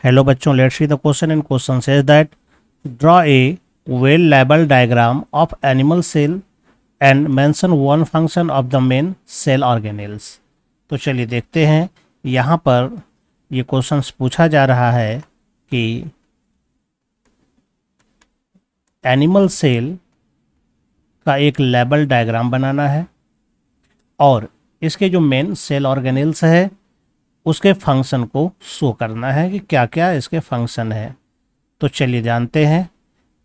Hello बच्चों, let's see the question in question says that draw a well label diagram of animal cell and mention one function of the main cell organelles. तो चलिए देखते हैं, यहाँ पर ये question पूछा जा रहा है कि एनिमल सेल का एक लेबल डायग्राम बनाना है और इसके जो मेन सेल ऑर्गेनेल्स है उसके फंक्शन को शो करना है कि क्या क्या इसके फंक्शन है। तो चलिए जानते हैं,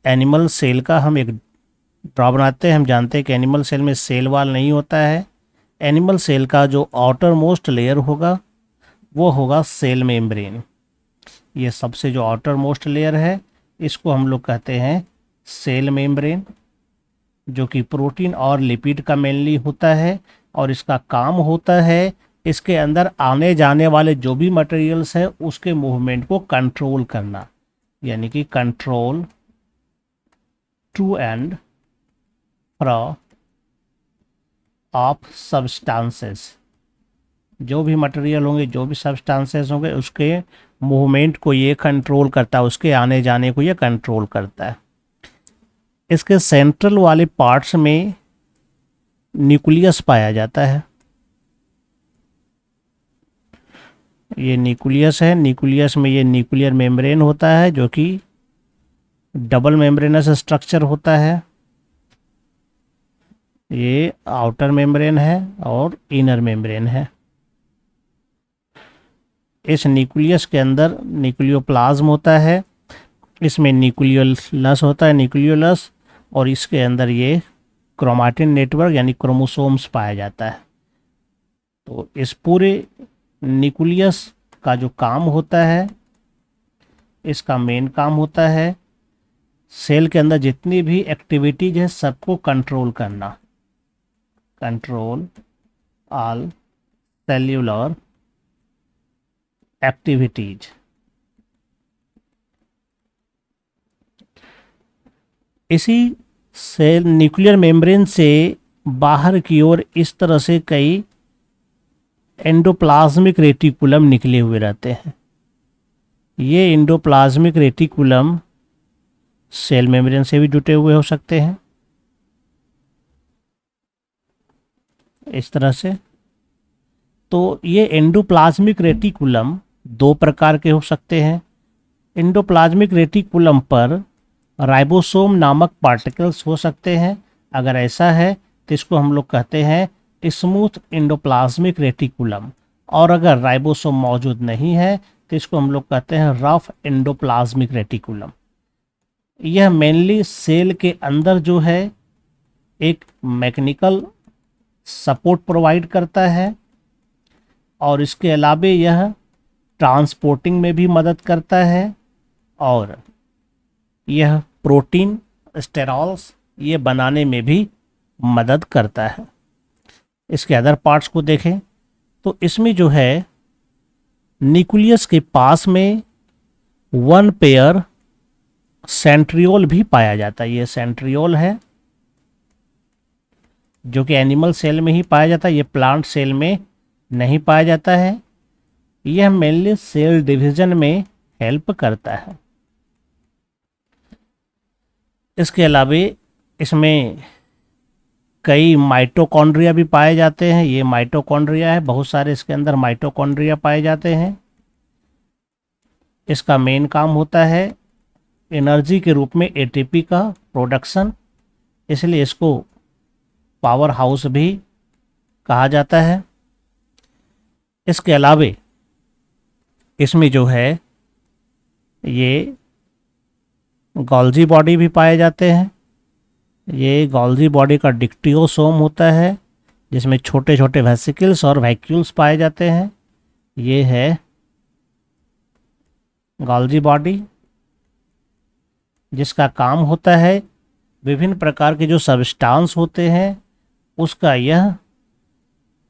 एनिमल सेल का हम एक ड्रॉ बनाते हैं। हम जानते हैं कि एनिमल सेल में सेल वाल नहीं होता है। एनिमल सेल का जो आउटर मोस्ट लेयर होगा वो होगा सेल मेम्ब्रेन। ये सबसे जो आउटर मोस्ट लेयर है इसको हम लोग कहते हैं सेल मेम्ब्रेन, जो कि प्रोटीन और लिपिड का मेनली होता है और इसका काम होता है इसके अंदर आने जाने वाले जो भी मटेरियल्स है उसके मूवमेंट को कंट्रोल करना, यानी कि control to and fro of substances. जो भी मटेरियल होंगे, जो भी सब्सटेंसेस होंगे, उसके मूवमेंट को ये कंट्रोल करता है, उसके आने जाने को ये कंट्रोल करता है। इसके सेंट्रल वाले पार्ट्स में न्यूक्लियस पाया जाता है। ये न्यूक्लियस है। न्यूक्लियस में ये न्यूक्लियर मेम्ब्रेन होता है जो कि डबल मेम्ब्रेनस स्ट्रक्चर होता है। ये आउटर मेम्ब्रेन है और इनर मेम्ब्रेन है। इस न्यूक्लियस के अंदर न्यूक्लियोप्लाज्म होता है। इसमें न्यूक्लियोलस होता है, न्यूक्लियोलस, और इसके अंदर ये क्रोमैटिन नेटवर्क यानी क्रोमोसोम्स पाया जाता है। तो इस पूरे न्यूक्लियस का जो काम होता है, इसका मेन काम होता है सेल के अंदर जितनी भी एक्टिविटीज है सबको कंट्रोल करना। Control all cellular activities. इसी सेल न्यूक्लियर मेम्ब्रेन से बाहर की ओर इस तरह से कई एंडोप्लाज्मिक रेटिकुलम निकले हुए रहते हैं। ये एंडोप्लाज्मिक रेटिकुलम सेल मेम्ब्रेन से भी जुटे हुए हो सकते हैं इस तरह से। तो ये एंडोप्लाज्मिक रेटिकुलम दो प्रकार के हो सकते हैं। एंडोप्लाज्मिक रेटिकुलम पर राइबोसोम नामक पार्टिकल्स हो सकते हैं। अगर ऐसा है तो इसको हम लोग कहते हैं स्मूथ एंडोप्लाज्मिक रेटिकुलम, और अगर राइबोसोम मौजूद नहीं है तो इसको हम लोग कहते हैं रफ एंडोप्लाज्मिक रेटिकुलम। यह मेनली सेल के अंदर जो है एक मैकेनिकल सपोर्ट प्रोवाइड करता है और इसके अलावे यह ट्रांसपोर्टिंग में भी मदद करता है और यह प्रोटीन स्टेरॉल्स ये बनाने में भी मदद करता है। इसके अदर पार्ट्स को देखें तो इसमें जो है न्यूक्लियस के पास में वन पेयर सेंट्रियोल भी पाया जाता है। ये सेंट्रियोल है जो कि एनिमल सेल में ही पाया जाता है, ये प्लांट सेल में नहीं पाया जाता है। यह मेनली सेल डिवीजन में हेल्प करता है। इसके अलावे इसमें कई माइटोकॉन्ड्रिया भी पाए जाते हैं। ये माइटोकॉन्ड्रिया है, बहुत सारे इसके अंदर माइटोकॉन्ड्रिया पाए जाते हैं। इसका मेन काम होता है एनर्जी के रूप में एटीपी का प्रोडक्शन, इसलिए इसको पावर हाउस भी कहा जाता है। इसके अलावे इसमें जो है ये गोल्जी बॉडी भी पाए जाते हैं। ये गोल्जी बॉडी का डिक्टियोसोम होता है जिसमें छोटे छोटे वेसिकल्स और वैक्यूल्स पाए जाते हैं। ये है गोल्जी बॉडी, जिसका काम होता है विभिन्न प्रकार के जो सब्सटेंस होते हैं उसका यह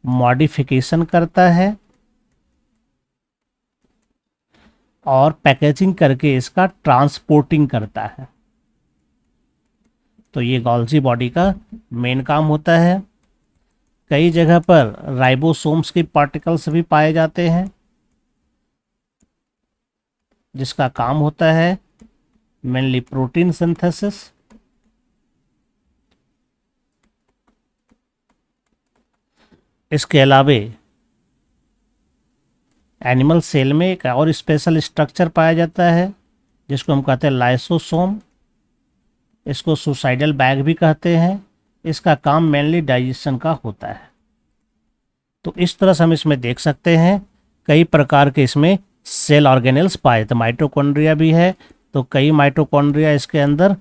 मॉडिफिकेशन करता है और पैकेजिंग करके इसका ट्रांसपोर्टिंग करता है। तो ये गोल्जी बॉडी का मेन काम होता है। कई जगह पर राइबोसोम्स के पार्टिकल्स भी पाए जाते हैं। जिसका काम होता है मेनली प्रोटीन सिंथेसिस। इसके अलावे एनिमल सेल में एक और स्पेशल स्ट्रक्चर पाया जाता है जिसको हम कहते हैं लाइसोसोम। इसको सुसाइडल बैग भी कहते हैं। इसका काम मेनली डाइजेशन का होता है। तो इस तरह से हम इसमें देख सकते हैं कई प्रकार के इसमें सेल ऑर्गेनेल्स पाए। तो माइटोकॉन्ड्रिया भी है, तो कई माइटोकॉन्ड्रिया इसके अंदर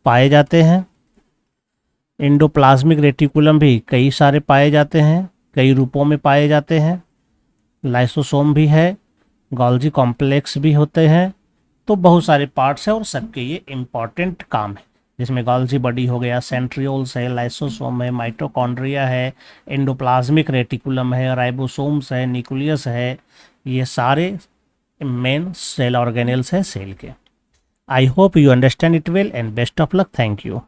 पाए जाते हैं। एंडोप्लाज्मिक रेटिकुलम भी कई सारे पाए जाते हैं, कई रूपों में पाए जाते हैं। लाइसोसोम भी है, गोल्जी कॉम्प्लेक्स भी होते हैं। तो बहुत सारे पार्ट्स हैं और सबके ये इम्पॉर्टेंट काम है, जिसमें गोल्जी बॉडी हो गया, सेंट्रियोल्स है, लाइसोसोम है, माइटोकॉन्ड्रिया है, एंडोप्लाज्मिक रेटिकुलम है, राइबोसोम्स है, न्यूक्लियस है। ये सारे मेन सेल ऑर्गेनेल्स है सेल के। I hope you understand it well and best of luck. Thank you.